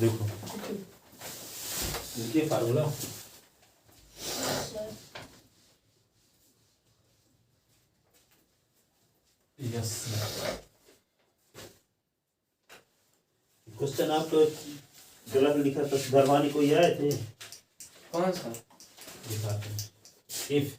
देखो देखिए formula yes question आप तो गलत लिखा था धरवानी कोई आए थे कौन सा if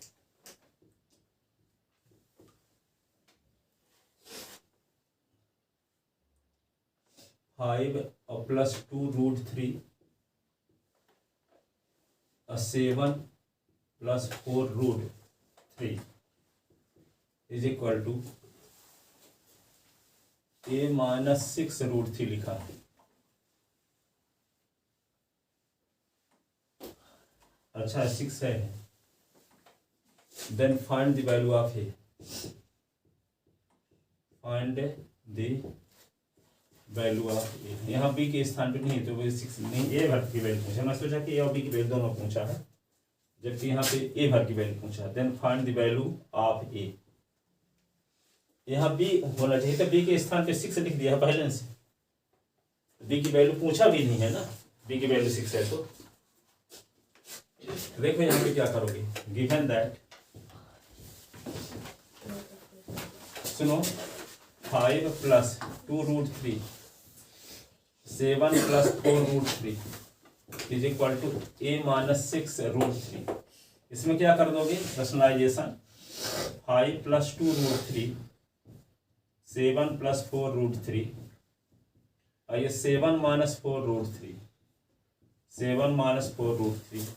5 plus 2 root 3 7 plus 4 root 3 is equal to a minus 6 root 3 लिखा है। अच्छा 6 है। Then find the value of a. Find the value of a. यहाँ b के स्थान पे नहीं तो वही 6 नहीं a भर की वैल्यू पूछा। मैं सोचा कि a और b की वैल्यू दोनों पूछा है जबकि यहाँ पे a भर की वैल्यू पूछा। Then find the value of a. यहाँ b होना चाहिए तो b के स्थान पे 6 लिख दिया पहले से। b की वैल्यू पूछा भी नहीं है ना, b की वैल्यू 6 है तो देखो यहाँ पे क्या करोगे। गिवन दैट सुनो 5 plus 2 root 3 7 plus 4 root 3 is equal to a minus 6 root 3। इसमें क्या कर दोगे rationalisation 5 plus 2 root 3 7 plus 4 root 3 और ये 7 minus 4 root 3 7 minus 4 root 3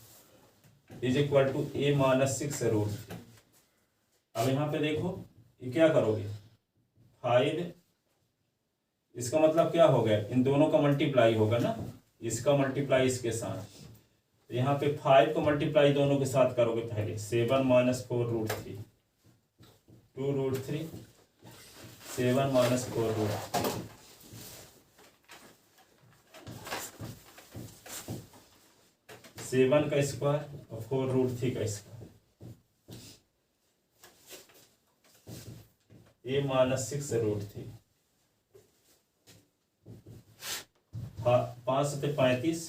is equal to a minus 6 root 3। अब यहाँ पे देखो ये क्या करोगे 5 इसका मतलब क्या हो गया इन दोनों का मल्टीप्लाई होगा ना, इसका मल्टीप्लाई इसके साथ। तो यहाँ पे 5 को मल्टीप्लाई दोनों के साथ करोगे पहले 7 minus 4 root 3 2 root 3 7 minus 4 root 3 7 का स्क्वायर और 4 रूट 3 का स्क्वायर a माइनस 6 रूट 3 5 से 35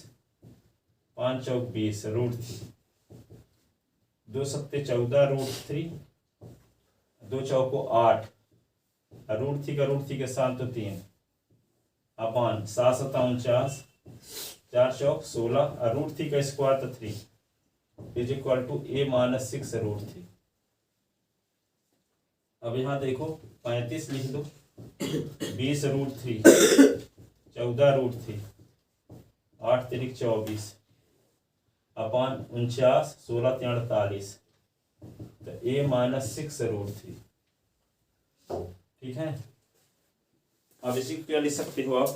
5 चौक 20 रूट 3 2 सत्ते 14 रूट 3 2 चौको 8 रूट 3 का रूट 3 के साथ तो 3 अपान 7 सत्ता 49 4 चौक 16 रूट 3 का स्क्वायर तो 3 is equal to a minus 6 root 3। अब यहाँ देखो 35 लिख दो 20 रूट 3 14 रूट 3 8 3 24 अपान 49 16 43 तो a माइनस 6 रूट 3। ठीक है, अब इसी को क्या लिख सकते हो आप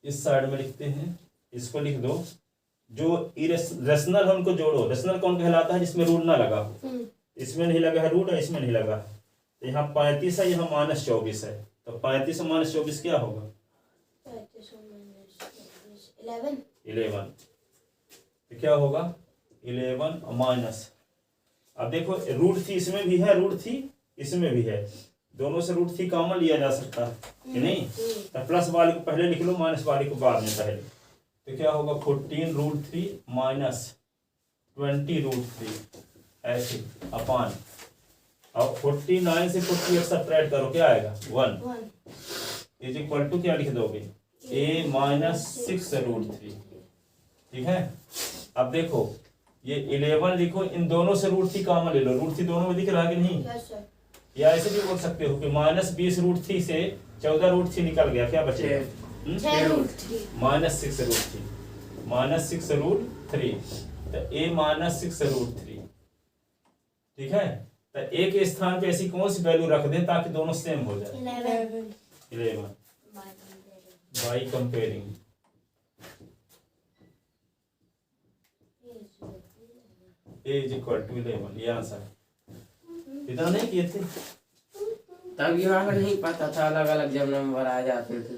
इस साइड में लिखते हैं, इसको लिख दो जो रेशनल है उनको जोड़ो। रेशनल कौन कहलाता है जिसमें रूट ना लगा, इसमें नहीं लगा है रूट और इसमें नहीं लगा। तो यहाँ 35 है यहाँ माइनस 24 है तो 35 और माइनस 24 क्या होगा 11। तो क्या होगा 11 और माइनस। अब देखो रूट थी इसमें भी है रूट थी इसमें भी है, दोनों से रूट 3 कॉमन लिया जा सकता है कि नहीं। तो प्लस वाले को पहले लिख लो माइनस वाले को बाद में पहले। तो क्या होगा 14 रूट 3 माइनस 20 रूट 3 ऐसे अपान और 49 से 48 सब्ट्रैक्ट करो क्या आएगा 1 इज इक्वल टू क्या लिख दोगे a माइनस 6 रूट 3। ठीक है, अब देखो ये 11 लिखो, इन दोनों से रूट 3 कॉमन ले लो। रूट 3 दोनों में दिख रहा है कि नहीं, या ऐसे भी बोल सकते हो कि माइनस 20 रूट 3 से 14 रूट 3 निकल गया, क्या बचेगा माइनस 6 रूट 3 माइनस 6 रूट 3 तो a माइनस 6 रूट 3। ठीक है, तो a के स्थान पे ऐसी कौन सी वैल्यू रख दें ताकि दोनों सेम हो जाए 11 by comparing. a is equal to 11 ये आंसर है। इतना नहीं किए थे तब यहाँ नहीं पता था अलग अलग जब नंबर आ जाते थे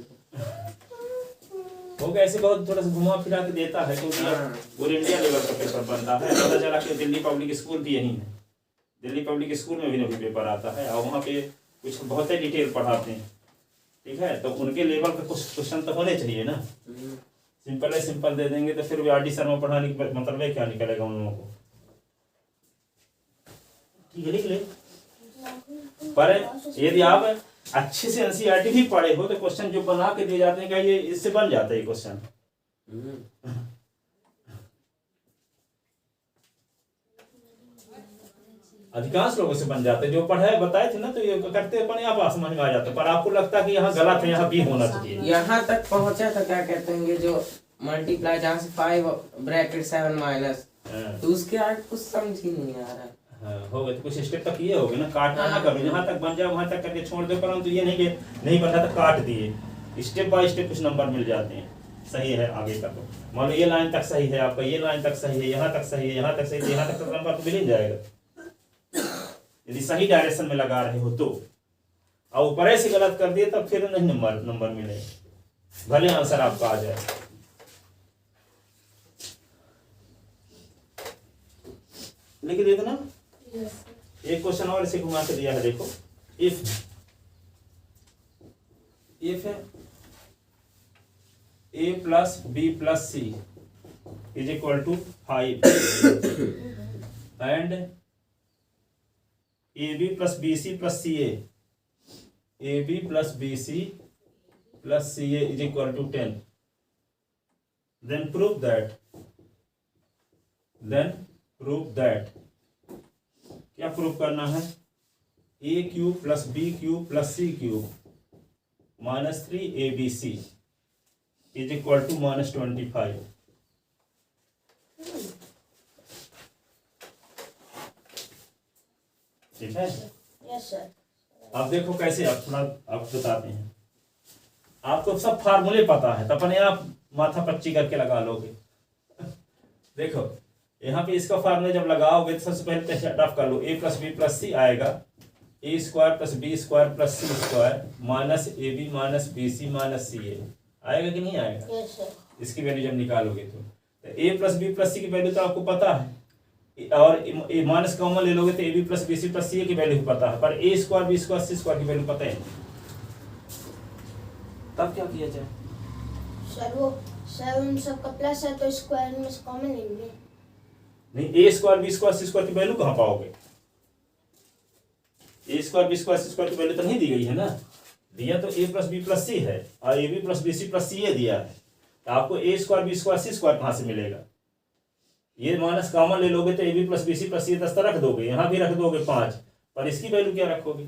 वो कैसे बहुत थोड़ा सा घुमा फिरा के देता है, क्योंकि पूरे इंडिया लेवल का पेपर बनता है। पता चला कि दिल्ली पब्लिक स्कूल भी यही है, दिल्ली पब्लिक स्कूल में भी पेपर आता है और वहाँ पे कुछ बहुत ही डिटेल पढ़ाते हैं, ठीक है। तो उनके लेवल का कुछ क्वेश्चन तो होने चाहिए ना, सिंपल है सिंपल दे देंगे तो फिर आर डी शर्मा पढ़ाने की मतलब है क्या निकलेगा उन लोगों को, ठीक है। लिख ले। पर यदि आप अच्छे से एनसीईआरटी भी पढ़े हो तो क्वेश्चन जो बना के दिए जाते हैं क्या ये इससे बन जाता है क्वेश्चन। अधिकांश लोगों से बन जाते हैं, जो पढ़े बताए थे ना तो ये करते अपने आप समझ में आ जाते, पर आपको लगता है कि यहाँ गलत है, यहाँ बी होना चाहिए। यहाँ तक पहुँचा था क्या कहते हैं जो मल्टीप्लाई जहाँ से 5 ब्रैकेट 7 माइनस, तो उसके आगे कुछ समझ ही नहीं आ रहा है। हो गए तो कुछ स्टेप तक ये हो गए ना, काटना ना करो, जहाँ तक बन जाए वहां तक करके छोड़ दो, परंतु ये नहीं बना तो काट दिए, स्टेप बाय स्टेप कुछ नंबर मिल जाते हैं। सही है आगे का, तो मान लो ये लाइन तक सही है आपका, ये लाइन तक सही है, यहाँ तक सही है, यहाँ तक सही है, यहाँ तक नंबर तो मिल ही जाएगा यदि सही डायरेक्शन में लगा रहे हो तो। और ऊपर से गलत कर दिए तब फिर नहीं नंबर मिले, भले आंसर आपका आ जाए। लिख दिए ना। एक क्वेश्चन और इसे घुमा के दिया है, देखो। If a plus b plus c is equal to 5 and ab plus bc plus ca, ab plus bc plus ca is equal to 10, then prove that क्या प्रूव करना है, A cube plus B cube plus C cube minus 3abc is equal to minus 25। ठीक है। Yes sir. अब देखो कैसे, आप थोड़ा आप बताते हैं, आपको सब फार्मूले पता है तो अपने आप माथा पच्ची करके लगा लोगे। देखो यहाँ पे इसका फार्मूला जब लगाओगे तो सबसे पहले रफ कर लो, A plus B plus C आएगा, A square plus B square plus C square minus A B minus B C minus C A, आएगा कि नहीं आएगा? Yes sir. इसकी वैल्यू जब निकालोगे तो A plus B plus C की वैल्यू तो आपको पता है, और ए माइनस कॉमन ले लोगे तो A B plus B C plus C A की वैल्यू पता है, पर A square B square C square की वैल्यू पता है। तब क्या किया जाए? सर उन सबका प्लस है तो स्क्वायर में से कॉमन लेंगे। नहीं, A square B square C square की वैल्यू कहाँ पाओगे? A square B square C square की वैल्यू तो नहीं दी गई है ना, दिया तो A plus B plus C है और A B plus B C plus C A दिया है, तो आपको A square B square C square कहाँ से मिलेगा? ये माइनस कॉमन ले लोगे तो A B plus B C plus सी 10 रख दोगे, यहाँ भी रख दोगे 5, पर इसकी वैल्यू क्या रखोगे?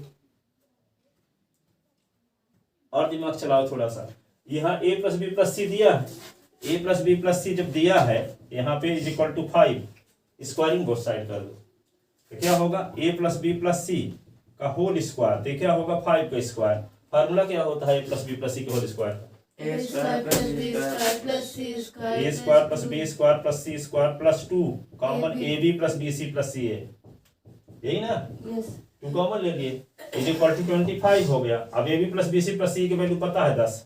और दिमाग चलाओ थोड़ा सा। यहाँ a plus B plus c दिया है, ए प्लस बी प्लस सी जब दिया है यहाँ पे is equal to 5, squaring both side कर दो तो क्या होगा, a plus B plus c का होल स्क्वायर, तो क्या होगा 5 का स्क्वायर। फार्मूला क्या होता है ए प्लस बी प्लस सी के होल स्क्वायर का? A square plus B square plus C square, A square plus B square plus C square plus 2 common A B plus B C plus C A, यही ना? Yes. 2 common ले लिए is equal to 25 हो गया। अब A B plus B C plus C की value पता है 10,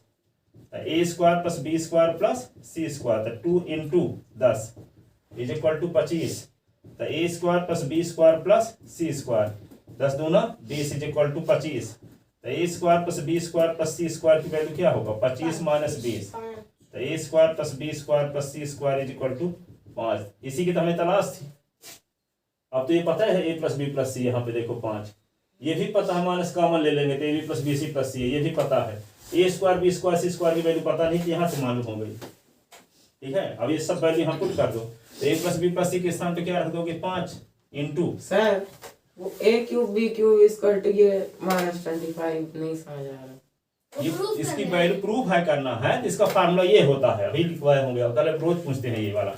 A square plus B square plus C square, तो 2 इंटू 10 इज इक्वल टू 25, तो A square plus B square plus C square, 10 दूना 20 is equal to 25, तो A square plus B square plus C square की value क्या होगा, 25 minus 20, तो A square plus B square plus C square is equal to 5। इसी की तो हमें तलाश थी। अब तो ये पता है ए प्लस बी प्लस सी, यहाँ पे देखो 5, ये भी पता है, माइनस कॉमन ले लेंगे तो A B plus B C plus C, ये भी पता है। A square B square C square की वैल्यू पता नहीं थी, यहाँ से मालूम हो गई। ठीक है, अब ये सब वैल्यू यहाँ पुट कर दो, तो A plus B plus C के स्थान पे क्या रख दोगे, 5 इंटू सर वो A cube B cube equal to ये माइनस 25 नहीं समझ आ रहा। ये इसकी वैल्यू प्रूफ है करना है, तो इसका फार्मूला ये होता है, अभी लिखवाए होंगे, कल रोज पूछते हैं ये वाला।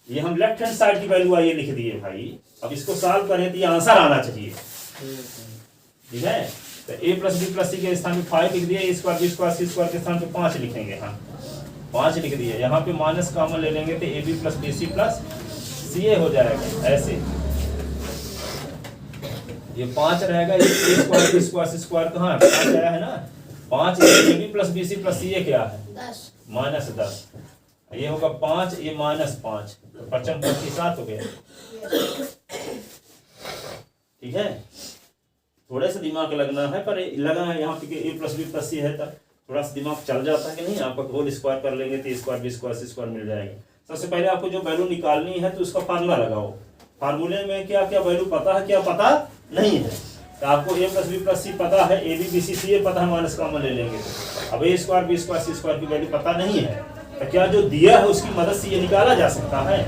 ये हम लेफ्ट हैंड साइड की वैल्यू आइए लिख दिए भाई, अब इसको सॉल्व करें तो ये आंसर आना चाहिए। ठीक है, तो A plus B plus C के स्थान पे 5 लिख दिए, ए स्क्वायर बी स्क्वायर सी स्क्वायर के स्थान पे 5 लिखेंगे। हाँ 5 लिख दिए, यहाँ पे माइनस कॉमन ले लेंगे तो A B plus B C plus C A हो जाएगा, ऐसे ये 5 रहेगा, A square B square C square कहाँ है, 5 आया है ना, 5 A B plus B C plus C A क्या है 10 -10, ये होगा 5, ये -5, तो 55 + 7 हो गया। ठीक है, थोड़े से दिमाग लगना है, पर लगा है यहाँ पे ए प्लस बी प्लस सी है, तब थोड़ा सा दिमाग चल जाता है कि नहीं। आपका होल स्क्वायर कर लेंगे तो स्क्वायर बी स्क्वायर सी स्क्वायर मिल जाएगा। सबसे पहले आपको जो वैल्यू निकालनी है तो उसका फार्मूला लगाओ। फार्मूले में क्या क्या वैल्यू पता है, क्या पता नहीं है। तो आपको ए प्लस बी प्लस सी पता है, ए बी बी सी सी ए पता है, माइनस कॉमन ले लेंगे। अब ए स्क्वायर बी स्क्वायर सी स्क्वायर की वैल्यू पता नहीं है, तो क्या जो दिया है उसकी मदद से ये निकाला जा सकता है?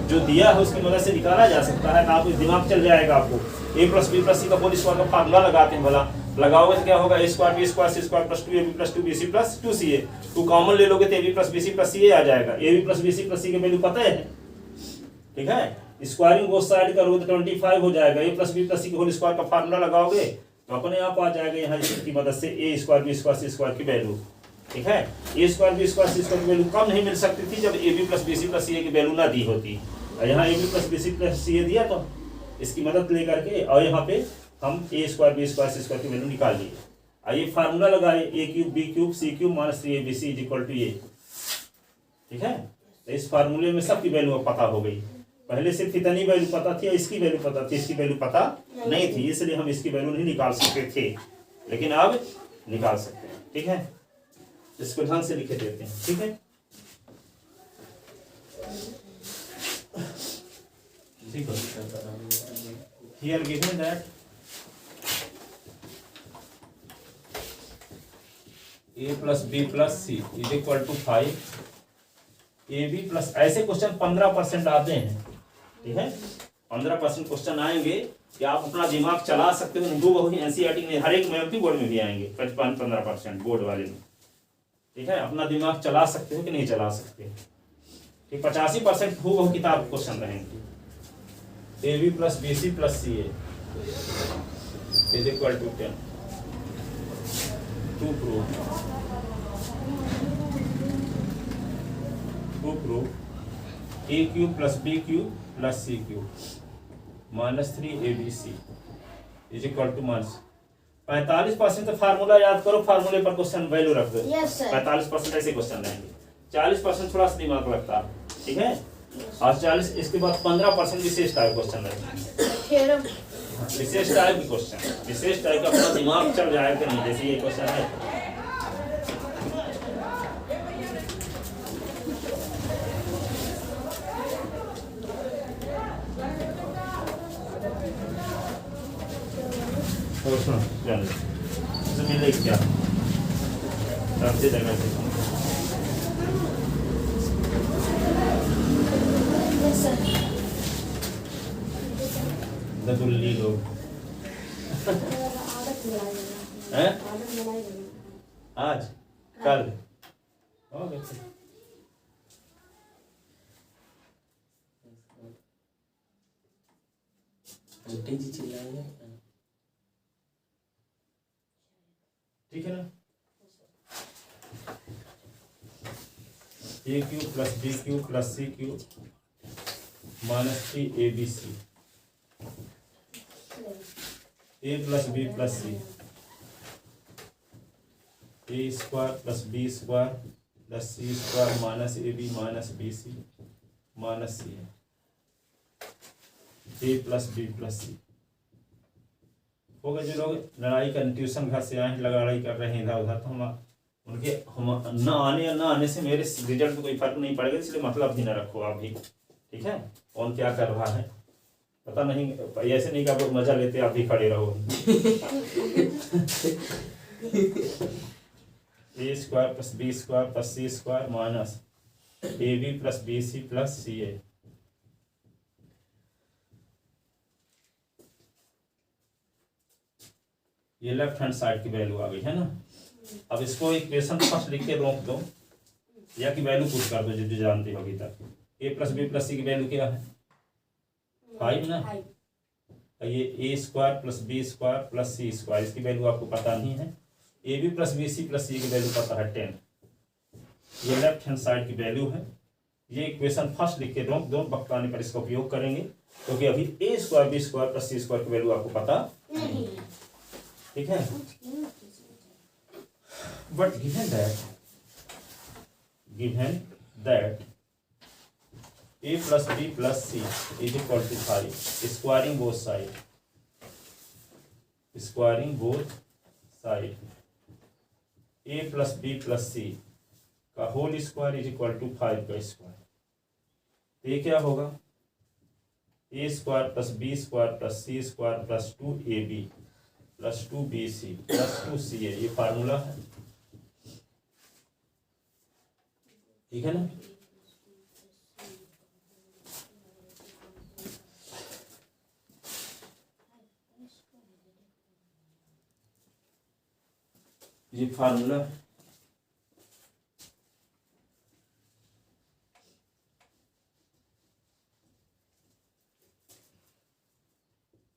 जो दिया है उसकी मदद से निकाला जा सकता है। तो आपको दिमाग चल जाएगा। आपको ए प्लस बी प्लस सी का होल स्क्वायर का फार्मूला लगाते हैं, भला लगाओगे तो क्या होगा, A square B square C square plus 2 A B plus 2 B C plus 2 C A. Two common ले लोगे तो A B plus B C plus C A आ जाएगा। A B plus B C plus C की value पता है, ठीक है। स्क्वायरिंग बोथ साइड करोगे तो 25 हो जाएगा। ए प्लस बी प्लस सी के होल स्क्वायर का फार्मूला लगाओगे तो अपने आप आ जाएगा यहाँ इसकी मदद से A square B square C square की वैल्यू, ठीक है। A square B square C square की वैल्यू कम नहीं मिल सकती थी जब A B plus B C plus C A की वैल्यू ना दी होती। और यहाँ A B plus B C plus C A दिया तो इसकी मदद लेकर के और यहाँ पे हम A square B square C square की वैल्यू निकाल लिए। आइए फार्मूला लगाए, A cube B cube C cube minus 3 A B C is equal to A, ठीक है। तो इस फार्मूले में सबकी वैल्यू पता हो गई। पहले सिर्फ इतनी वैल्यू पता थी, इसकी वैल्यू पता थी, इसकी वैल्यू पता नहीं थी, इसलिए हम इसकी वैल्यू नहीं निकाल सकते थे, लेकिन अब निकाल सकते हैं, ठीक है। इसको ढंग से लिखे देते हैं, ठीक है। Here given that a plus b plus c is equal to 5, ab plus ऐसे क्वेश्चन 15% आते हैं, ठीक है। 15% क्वेश्चन आएंगे कि आप अपना दिमाग चला सकते हो। दो वही एनसीईआरटी में हर एक में बोर्ड में भी आएंगे 15% बोर्ड वाले में, ठीक है। अपना दिमाग चला सकते हो कि नहीं चला सकते, ठीक। 85% हो किताब क्वेश्चन रहेंगे। A B plus B C plus C a is equal to 10 to prove a cube plus B cube plus C cube minus 3 A B C is equal to minus 45%। तो फार्मूला याद करो, फार्मूले पर question value रख दो। Yes, sir. 45% ऐसे question रहेंगे। 40% थोड़ा सा दिमाग लगता है, ठीक है। और 40 इसके बाद 15% विशेष टाइप क्वेश्चन रहेंगे। थ्योरम विशेष टाइप की क्वेश्चन, विशेष टाइप का अपना दिमाग चल जाएगा कि नहीं। जैसे ये क्वेश्चन है, और सुनो जाने दो, मिले क्या सबसे जगह से Yes, sir. ददुल्ली लोग आदत बनाएगा। हैं आदत बनाएगा। आज कल हो गए। आंटी जी चिल्लाएंगे। ठीक है ना। A cube plus B cube plus C cube minus 3 A B C A plus B plus C A square plus B square plus C square minus A B minus B C minus C A plus B plus C. हो गए। जो लोग लड़ाई का tuition घर से आए लड़ाई कर रहे हैं इधर उधर, तो हम उनके हम न आने या न आने से मेरे रिजल्ट में कोई फर्क नहीं पड़ेगा, इसलिए मतलब भी ना रखो आप भी, ठीक है। कौन क्या कर रहा है पता नहीं, ऐसे नहीं कि आप लोग मजा लेते आप भी खड़े रहो। A square plus B square plus C square minus A B plus B C plus C A. ये लेफ्ट हैंड साइड की वैल्यू आ गई है ना। अब इसको इक्वेशन फर्स्ट लिख के रोक दो या कि वैल्यू पुट कर दो जो जानते हो अभी तक। A plus B plus C की वैल्यू क्या है 5 ना। ये A square plus B square plus C square, इसकी वैल्यू आपको पता नहीं है। A B plus B C plus C की वैल्यू पता है 10। ये लेफ्ट हैंड साइड की वैल्यू है। ये इक्वेशन फर्स्ट लिख के रोक दो, बक्ताने पर इसका उपयोग करेंगे क्योंकि अभी ए स्क्वायर बी स्क्वायर प्लस सी स्क्वायर की वैल्यू आपको पता नहीं, ठीक है। but given that a plus b plus c is equal to 5, squaring both sides, a plus b plus c का whole square is equal to 5 का स्क्वायर, तो ये क्या होगा, A square plus B square plus C square plus 2ab plus 2bc plus 2ca, ये formula है, ठीक है ना। ये फार्मूला है,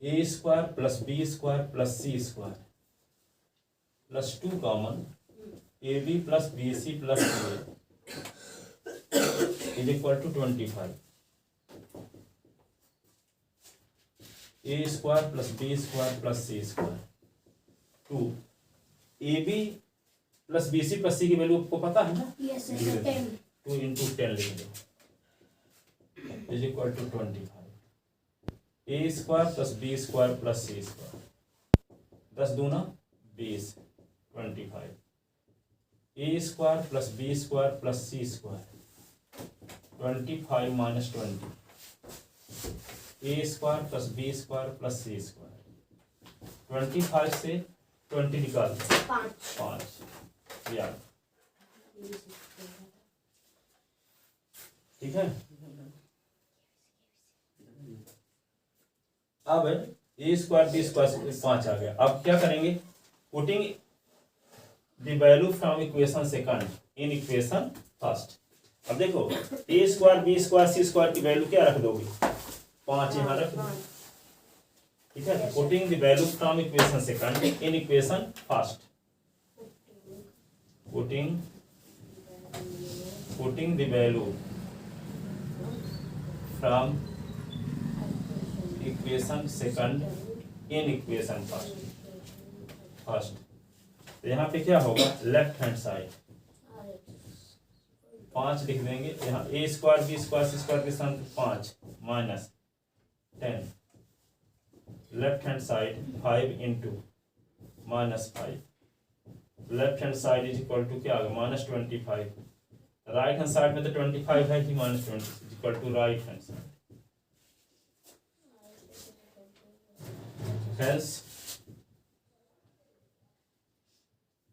A square plus B square plus C square plus 2 common A B plus B C plus is equal to 25, A square plus B square plus C square 2, A B plus B C plus C की value आपको पता है ना, Yes, sir. 10. 2 into 10 लिख दो is equal to 25, A square plus B square plus C square 10 दूना 20 25, A square plus B square plus C square 25 minus 20, A square plus B square plus C square 25 से 20 निकाल दो 5 यार, ठीक है। अब ए स्क्वायर बी स्क्वायर 5 आ गया, अब क्या करेंगे, putting the value from equation second in equation first. अब देखो ए स्क्वायर बी स्क्वायर सी स्क्वायर की वैल्यू क्या रख दोगे, 5 यहाँ रख दो, ठीक है। Putting the value from equation second in equation first, putting the value from equation second in equation first, तो यहाँ पे क्या होगा, लेफ्ट हैंड साइड 5 लिख देंगे, यहाँ a square B square C square के साथ 5 minus 10, left hand side 5 into minus 5, left hand side is equal to क्या आ गया -25, राइट हैंड साइड में तो 25 है कि -20 is equal to right hand side, hence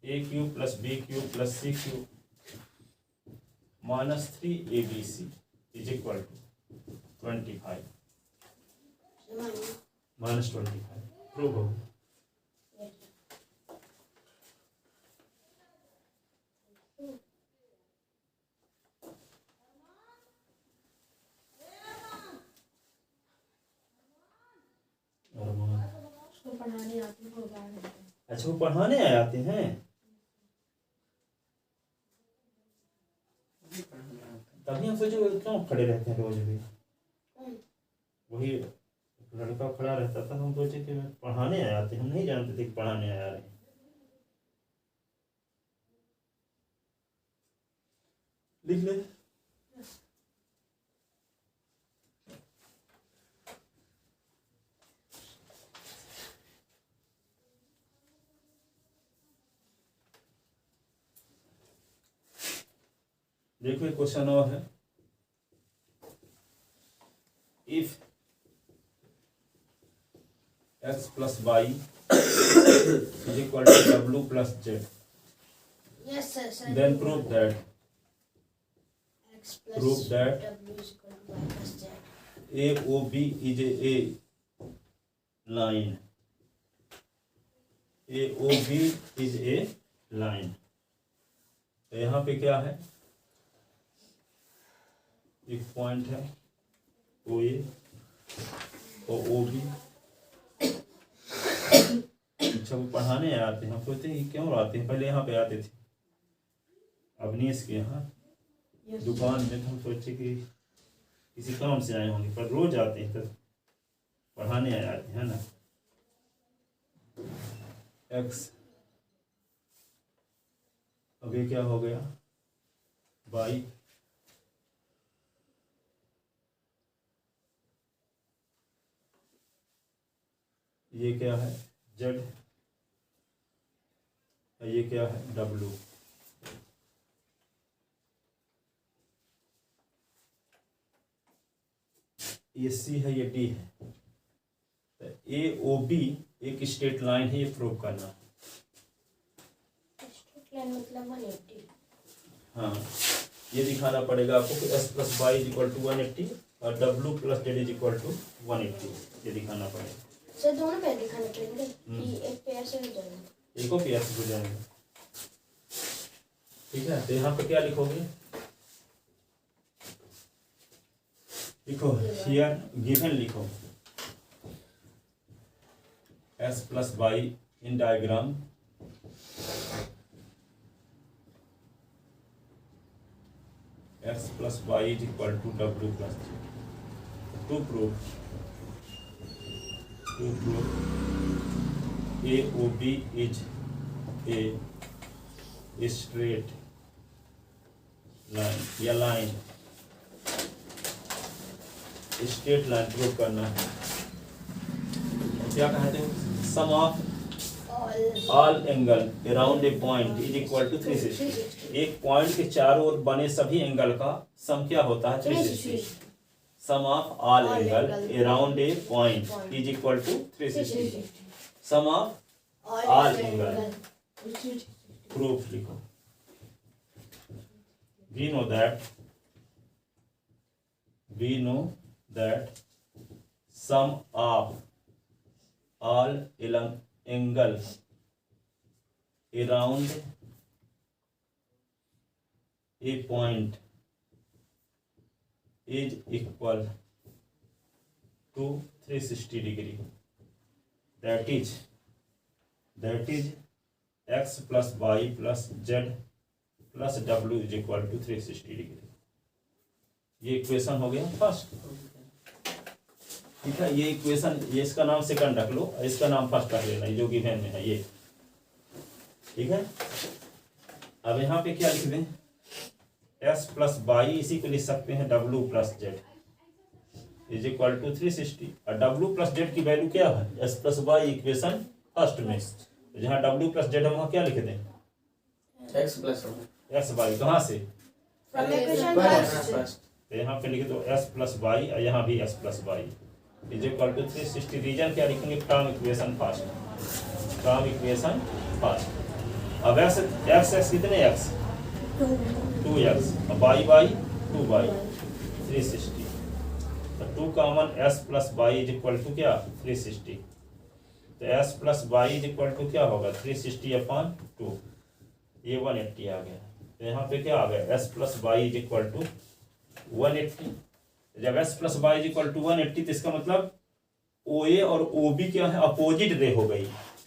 a cube plus b cube plus c cube minus 3abc is equal to 25 minus 25, prove हो पढ़ाने आती हो गया। अच्छा, वो पढ़ाने आए आते हैं, तभी हम सोचे क्यों खड़े रहते हैं रोज भी, वही लड़का खड़ा रहता था, हम सोचे कि पढ़ाने आए आते, हम नहीं जानते थे कि पढ़ाने आए आ रहे हैं। लिख ले, देखो एक क्वेश्चन और है, if x plus Y is equal to w plus z, Yes, sir. then prove that X plus prove that W is equal to Y plus Z. AOB is a line, AOB is a line, तो यहाँ पे क्या है, एक point है OA और OB। अच्छा, वो पढ़ाने आते हैं, हम सोचते हैं क्यों आते हैं, पहले यहाँ पे आते थे अवनीश के यहाँ दुकान में, तो हम सोचे कि किसी काम से आए होंगे, पर रोज आते हैं, तो पढ़ाने आते हैं ना। x अब ये क्या हो गया, बाई ये क्या है जेड, ये क्या है डब्लू। ये सी है, ये डी है। तो ए ओ बी एक स्ट्रेट लाइन है, ये प्रूव करना है। स्ट्रेट लाइन मतलब 180। हाँ, ये दिखाना पड़ेगा आपको कि s plus Y is equal to 180 और डब्लू plus z is equal to 180, ये दिखाना पड़ेगा। सर दोनों पेयर दिखाने पड़ेंगे कि एक पेयर से हो जाएगा। एक पेयर से हो जाएंगे, ठीक है। तो यहाँ पे क्या लिखोगे, लिखो हियर गिवन लिखो S plus Y in diagram X plus Y is equal to W plus to proof A O B is a straight line या लाइन, स्ट्रेट लाइन प्रूव करना है। क्या कहते हैं, sum of all angle around a point is equal to 360। एक point के चारों ओर बने सभी एंगल का सम क्या होता है 360। Sum of all angle around a point is equal to 360। Sum of all angle proof लिखो। we know that sum of all angle around a point is equal to 360 degree. That is x plus y plus z plus डब्ल्यू is equal to 360 degree. ये equation हो गया first, ठीक है। ये equation, ये इसका नाम सेकंड रख लो, इसका नाम फर्स्ट रख लेना, जो गिवन में है ये, ठीक है। अब यहाँ पे क्या लिख दें, एस प्लस वाई, इसी को लिख सकते हैं डब्ल्यू plus z is equal to 360। और डब्ल्यू प्लस जेड की वैल्यू क्या है, s plus y equation first में, जहाँ डब्ल्यू प्लस जेड है वहाँ क्या लिख दें, एक्स प्लस एक्स वाई, कहाँ से, फर्स्ट। तो यहाँ पे लिख दो एस प्लस वाई और यहाँ भी s plus Y is equal to 360। Reason क्या लिखेंगे, from equation first, from equation first. अब एक्स कितने एक्स 2x और वाई 2y 360। तो 2 common s plus Y is equal to क्या 360। तो s plus Y is equal to क्या होगा 360/2, ये 180 आ गया। तो यहाँ पे क्या आ गया, s plus Y is equal to 180। जब s plus Y is equal to 180 तो इसका मतलब ओ ए और ओ बी क्या है, अपोजिट रे हो गई,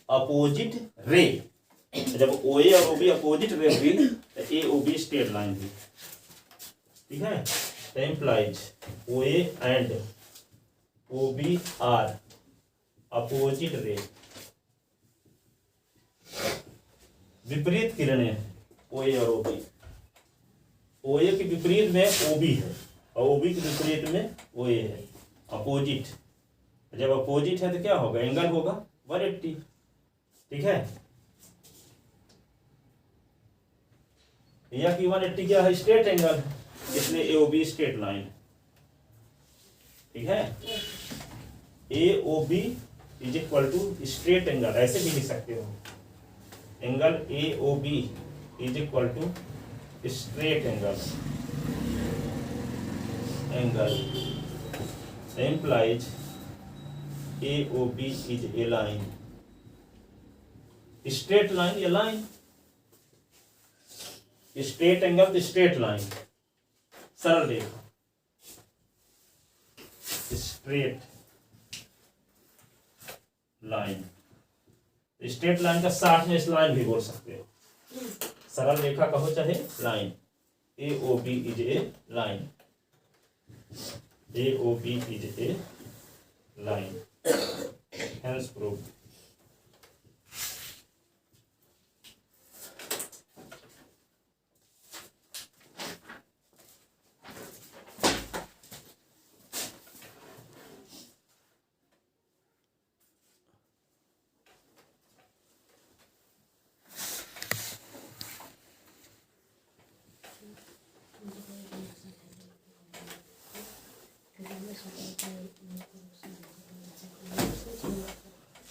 अपोजिट रे। जब ओ ए और ओ बी अपोजिट रे हुई तो a O B straight line हुई, ठीक है। तो implies o a and o b are opposite ray, विपरीत किरणें ओ ए और ओ बी। ओ ए के विपरीत में ओ बी है और ओ बी के विपरीत में ओ ए है, अपोजिट। जब अपोजिट है तो क्या होगा, एंगल होगा 180, ठीक है। यह कि 180 क्या है, स्ट्रेट एंगल, इसलिए A O B straight line, ठीक है। A O B is equal to straight angle, ऐसे भी लिख सकते हो, angle A O B is equal to straight angle implies AOB is a line, straight line, a line, straight angle तो straight line, सरल रेखा, straight line। Straight line का साथ में इस लाइन भी बोल सकते हो, सरल रेखा कहो चाहे line. A O B is a line, a O B is a line, hence prove.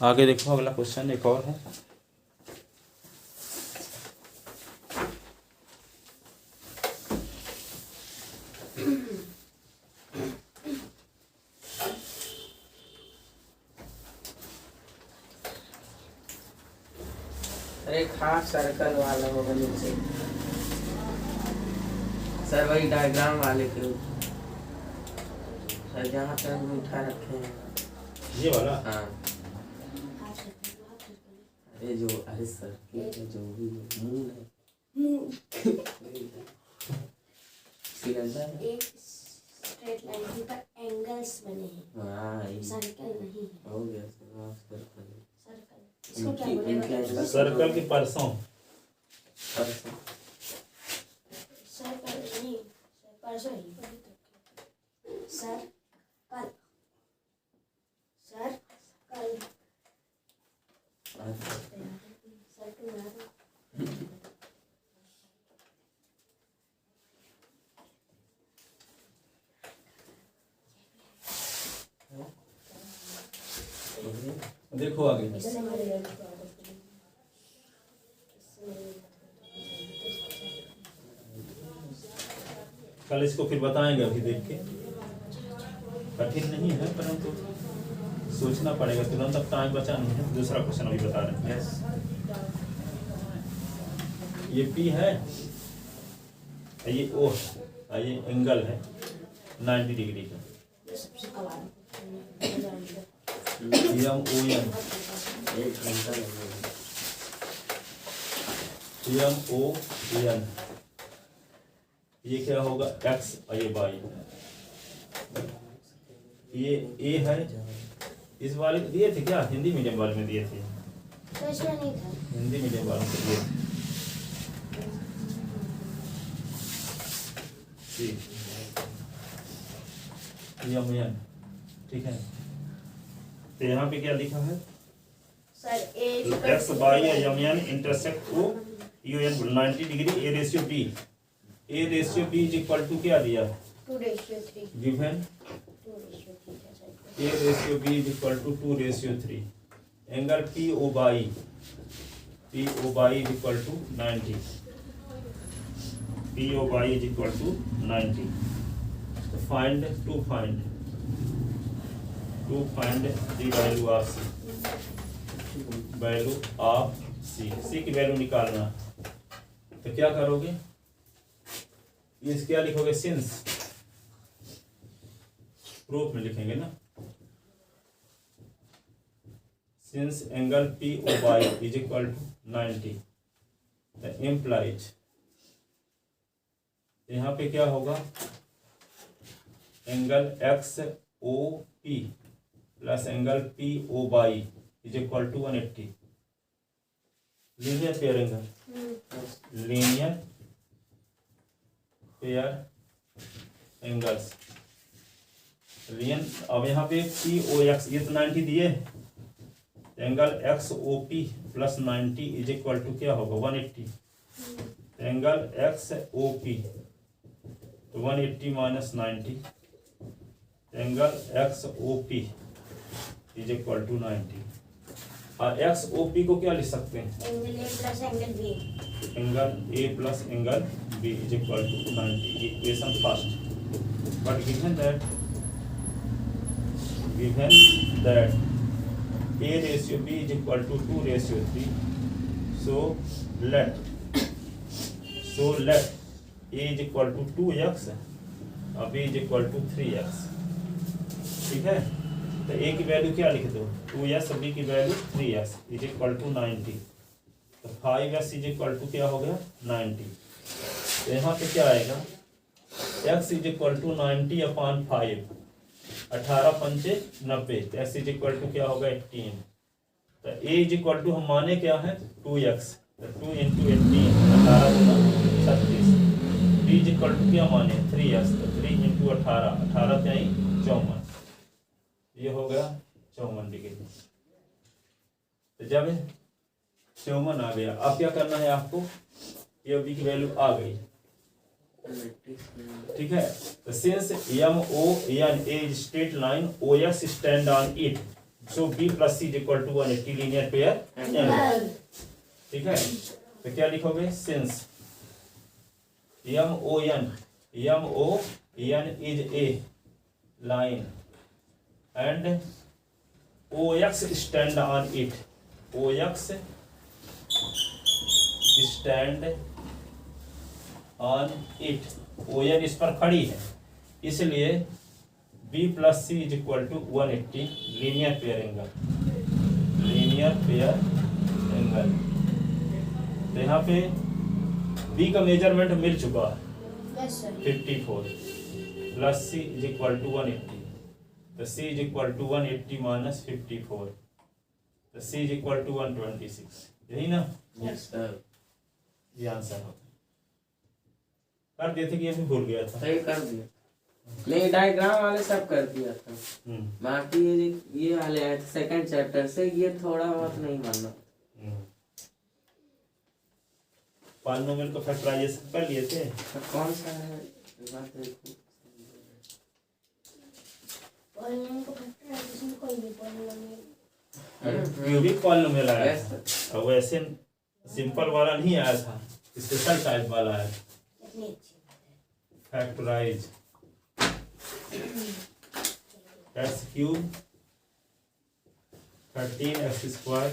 आगे देखो, अगला क्वेश्चन एक और है। अरे खास सर्कल वाला होगा नीचे, सर वही डायग्राम वाले के सर जहाँ तक उठा रखे हैं। ये वाला हाँ अरे जो अरे सर के जो भी मून है सिलेंडर है। एक स्ट्रेट लाइन के ऊपर एंगल्स बने हैं, हाँ ये सर्कल नहीं है। हो गया सर, माफ कर दीजिए। सर्कल इसको क्या बोलेगा? सर्कल के परसों। सर्कल नहीं, परसों ही सर्कल सर्कल सर्कल देखो आगे, इससे मेरे कल इसको फिर बताएंगे, अभी देख के कठिन नहीं है, परंतु सोचना पड़ेगा, तुरंत अब टाइम बचा नहीं है। दूसरा क्वेश्चन अभी बता रहे हैं। यस ये P है, ये O है, ये एंगल है 90 डिग्री का। सबसे कमाल यम ओ एन, 1 घंटा लगेगा। यम ओ एन, ये क्या होगा x और ये y। ये A है, इस वाले को दिए थे क्या, हिंदी मीडियम वाले में दिए थे, तो इसमें नहीं था। हिंदी मीडियम वालों को दिए थे। यम एन, ठीक है। तो यहाँ पे क्या लिखा है, sir A X Y M N intersect O U N 90 degree, A ratio B is equal to क्या दिया, 2:3 गिवन 2:3 है sir. A ratio B is equal to 2:3। Angle P O Y is equal to 90, P O Y is equal to 90। तो find the value of C, value of C की value निकालना। तो क्या करोगे, ये क्या लिखोगे, सिंस, प्रूफ में लिखेंगे ना, since angle P O Y is equal to 90, the implies, यहाँ पे क्या होगा, angle x O P plus angle P O Y is equal to 180। Linear pair angle, linear pair angles लियन। अब यहाँ पे पी ओ एक्स, ये तो 90 दिए, angle x O P plus 90 is equal to क्या होगा, 180। एंगल एक्स ओ p तो 180 minus 90, angle x O p is equal to 90। और एक्स ओ पी को क्या लिख सकते हैं, angle a plus angle b, angle a plus angle b is equal to 90, equation first. But given that a ratio b is equal to 2:3, so let a is equal to 2x और b is equal to 3x, ठीक है। तो a की value क्या लिख दो, 2x, b की value 3x is equal to 90। तो 5x इज इक्वल टू क्या हो गया, 90। तो यहाँ पे क्या आएगा, x is equal to 90 upon 5, 18 पंचे 90, तो x इज इक्वल टू क्या होगा, 18। तो a इज इक्वल टू हम माने क्या है, 2x, तो 2 इंटू 18, 18 गुना 36। b इज इक्वल टू क्या माने, 3x, तो 3 इंटू 18, 18 क्या 54, ये हो गया 54 डिग्री। तो जब 54 आ गया, अब क्या करना है आपको, ये b की वैल्यू आ गई, ठीक है। तो since m o n a straight line o x stand on it, so b plus c is equal to 180 linear pair angle. ठीक है, तो क्या लिखोगे? Since MON is a line and OX stand on it, OX stand on it, ON इस पर खड़ी है, इसलिए B plus c is equal to 180 linear pair angle, linear pair angle. तो यहाँ पे B का मेजरमेंट मिल चुका है yes sir 54 plus c is equal to 180, तो c is equal to 180 minus 54, तो सी इज इक्वल टू 126, यही ना? यस सर, ये आंसर होता कर दिए थे कि ये भी भूल गया था। सही कर दिया। नहीं, डायग्राम वाले सब कर दिया था, बाकी ये वाले सेकंड चैप्टर से ये थोड़ा बहुत नहीं माना। पॉलिनोमियल का फैक्टराइजेशन कर लिए थे। तो कौन सा है बात देखो। पॉलिनोमियल को फैक्टराइजेशन कोई भी पॉलिनोमियल क्यूबिक पॉलिनोमियल आया Yes, था, और वैसे सिंपल वाला नहीं आया था, स्पेशल टाइप वाला आया था। कितनी अच्छी बात factorise x cube 13x square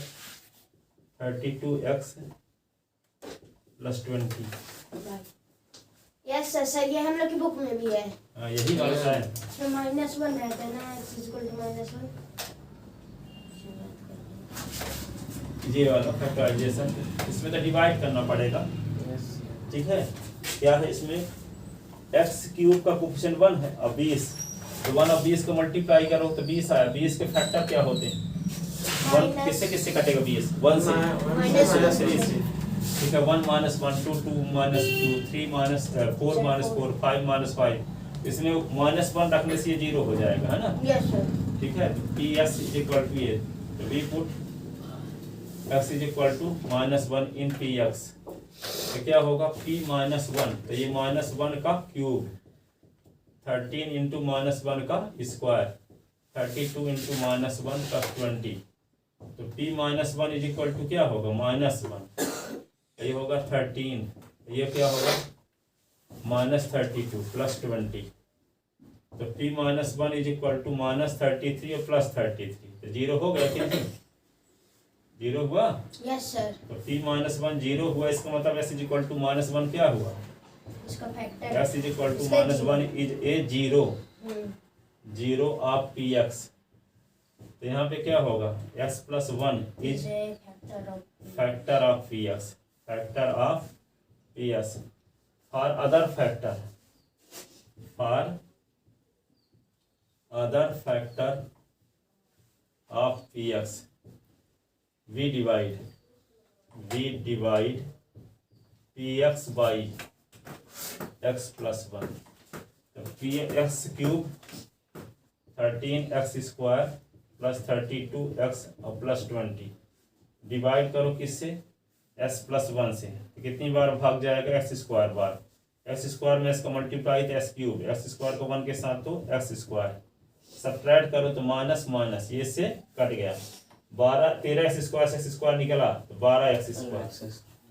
32x plus 20। है। यस सर सर, ये हम लोग की बुक में भी है। यही वाला है। तो -1 रहता है ना, x इक्वल टू -1। ये वाला फैक्टराइजेशन, इसमें तो डिवाइड करना पड़ेगा। यस ठीक है, क्या है इसमें? एक्स क्यूब का कोफिशिएंट 1 है और 20, तो 1 और 20 को मल्टीप्लाई करो तो 20 आया। 20 के फैक्टर क्या होते हैं? 1 किससे किससे कटेगा? 20 1 से माइनस 3 से। ठीक है, 1 minus 1 2 2 minus 2 3 minus 4 minus 4 5 minus 5, इसमें -1 रखने से ये 0 हो जाएगा, है ना? Yes sir. ठीक है, p s is equal to ये, तो we put x is equal to -1 in p x, तो क्या होगा? p -1, तो ये -1 का क्यूब, 13 इंटू -1 का स्क्वायर, 32 इंटू -1 का 20, तो p -1 इज इक्वल टू क्या होगा? -1, ये होगा 13, ये क्या होगा? -32 प्लस 20, तो p -1 इज इक्वल टू -33 और प्लस 33, तो 0 हो गया कि नहीं? 0 हुआ? Yes sir. तो p -1 0 हुआ, इसका मतलब s इज इक्वल टू -1 क्या हुआ? इसका factor s is equal to -1 is a 0, 0 of p x, तो यहाँ पे क्या होगा? s plus 1 is factor of p x, factor of p x. For other factor, for other factor of p x we divide px by x plus 1, तो px cube 13x square plus 32x और plus 20 divide करो किससे? s plus 1 से, तो कितनी बार भाग जाएगा? x square bar, x square में इसका मल्टीप्लाई तो s क्यूब, x स्क्वायर को 1 के साथ तो x स्क्वायर, सब्ट्रैक्ट करो तो माइनस माइनस ये से कट गया, 13x स्क्वायर से x स्क्वायर निकला तो 12x स्क्वायर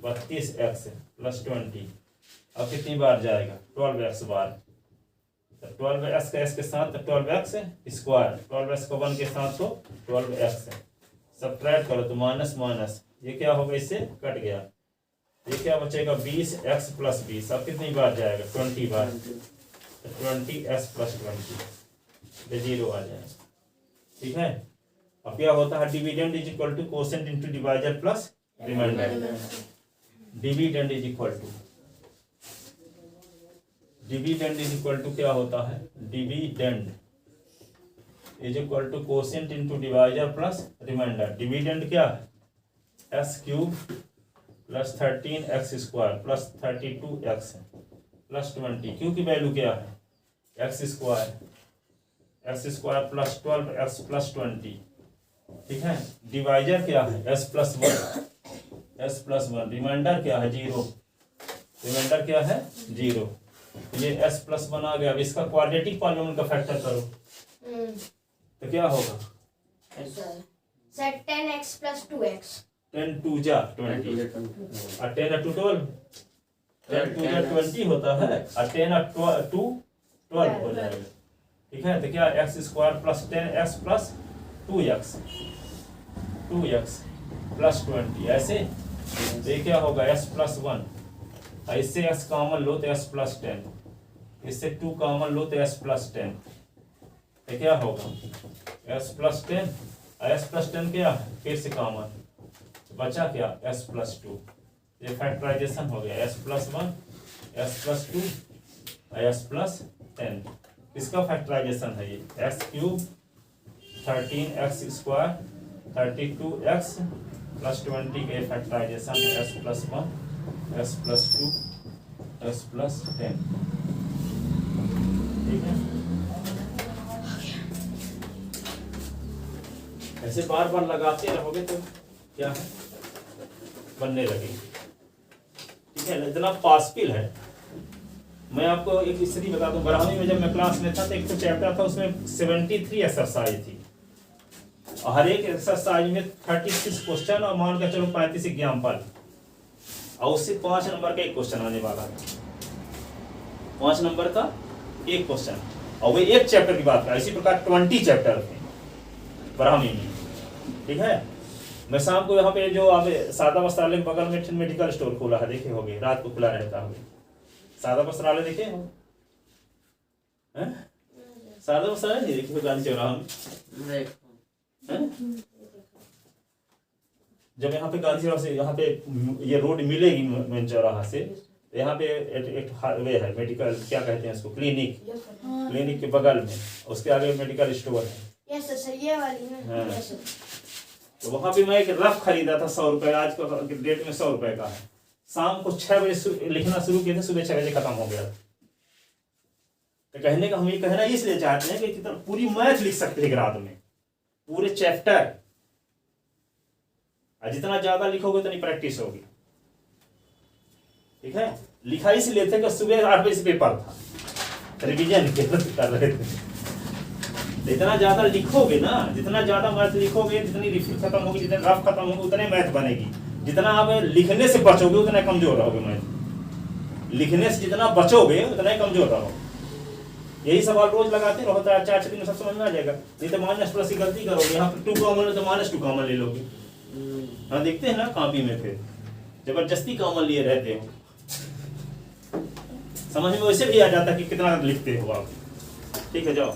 32x प्लस 20, अब कितनी बार जाएगा? 12x बार, तो 12x का s के साथ तो 12x स्क्वायर, 12x को 1 के साथ तो 12x, सब्ट्रैक्ट करो तो माइनस माइनस ये क्या होगा? इससे कट गया, ये क्या बचेगा? 20x प्लस 20, अब कितनी बार जाएगा? 20 बार, तो 20x प्लस 20, ये 0 आ जाएगा। ठीक है, अब क्या होता है? Dividend is equal to quotient into divisor plus reminder. Dividend is equal to क्या होता है? Dividend is equal to quotient into divisor plus reminder. Dividend क्या है? X cube plus 13x square plus 32x plus 20, q की value क्या है? X square plus 12x plus 20। ठीक है, डिवाइजर क्या है? s प्लस 1, रिमाइंडर क्या है? 0, रिमाइंडर क्या है? 0, ये s प्लस 1 आ गया। अब इसका क्वाड्रेटिक पॉलिनोमियल का फैक्टर करो तो क्या होगा? Set 10x plus 2x. 10 2 जा 20 और 10 2 12, 10 2 जा 20 होता है और 10 2 12 हो जाएगा। ठीक है, तो क्या x square plus 10x plus 2x plus 20 ऐसे। तो ये क्या होगा s प्लस 1, इससे s कॉमन लो तो s प्लस 10, इससे 2 कॉमन लो तो s प्लस 10, तो क्या होगा s प्लस 10, s प्लस 10 क्या है फिर से कॉमन, तो बचा क्या s प्लस 2। ये फैक्टराइजेशन हो गया, s plus 1 s plus 2 s plus 10, इसका फैक्टराइजेशन है ये s cube 13x square 32x plus 20 का फैक्टराइजेशन है s plus 1 s plus 2 s plus 10। ठीक है, ऐसे बार बार लगाते रहोगे तो क्या है बनने लगेगी। ठीक है, इतना पॉसिबल है। मैं आपको एक हिस्ट्री बता दूं, 12वीं में जब मैं क्लास में था तो एक तो चैप्टर था उसमें 73 एक्सरसाइज थी और हर एक एक्सरसाइज में 36 क्वेश्चन और मान के चलो 35 एग्जाम्पल, और उससे 5 नंबर का एक क्वेश्चन आने वाला है, 5 नंबर का एक क्वेश्चन, और वो एक चैप्टर की बात कर। इसी प्रकार 20 चैप्टर थे 12वीं में। ठीक है, मैं शाम को यहाँ पे जो आप सादा वस्त्रालय के बगल में मेडिकल स्टोर खोला है, देखे होंगे, रात को खुला रहता है। सादा वस्त्रालय देखे हो? सादा वस्त्रालय नहीं देखे हो गांधी चौराहा में? जब यहाँ पे गांधी चौराहा से यहाँ पे ये रोड मिलेगी मेन चौराहा से, यहाँ पे एक वे है मेडिकल, क्या कहते हैं इसको, क्लिनिक के बगल में, उसके आगे मेडिकल स्टोर है। यस सर, ये वाली में। Yes sir. तो वहां पे मैं एक रफ खरीदा था 100 रुपए, आज के डेट में 100 रुपए का है। शाम को 6 बजे लिखना शुरू किए थे, सुबह 6 बजे खत्म हो गया। तो कहने का हम ये कहना इसलिए चाहते हैं कि कितना पूरी मैथ लिख सकते हैं रात में, पूरे चैप्टर, और जितना ज्यादा लिखोगे उतनी प्रैक्टिस होगी। ठीक है, लिखा इसलिए थे कि सुबह 8 बजे से पेपर था, रिविजन कर रहे थे। जितना ज्यादा लिखोगे ना, जितना ज्यादा मैथ लिखोगे, जितनी रिफिल खत्म होगी, जितना रफ खत्म होगी, उतने मैथ बनेगी। जितना आप लिखने से बचोगे उतना कमजोर रहोगे मैथ। लिखने से जितना बचोगे उतना ही कमजोर रहोगे। यही सवाल रोज लगाते रहो, 4-6 दिन में सब समझ में आ जाएगा। नहीं तो माइनस प्लस की गलती करोगे, यहाँ पर 2 कॉमन है तो -2 कॉमन ले लोगे। हाँ, देखते हैं ना कॉपी में, फिर जबरदस्ती कॉमन लिए रहते हो। समझ में वैसे भी आ जाता कि कितना लिखते हो आप। ठीक है, जाओ।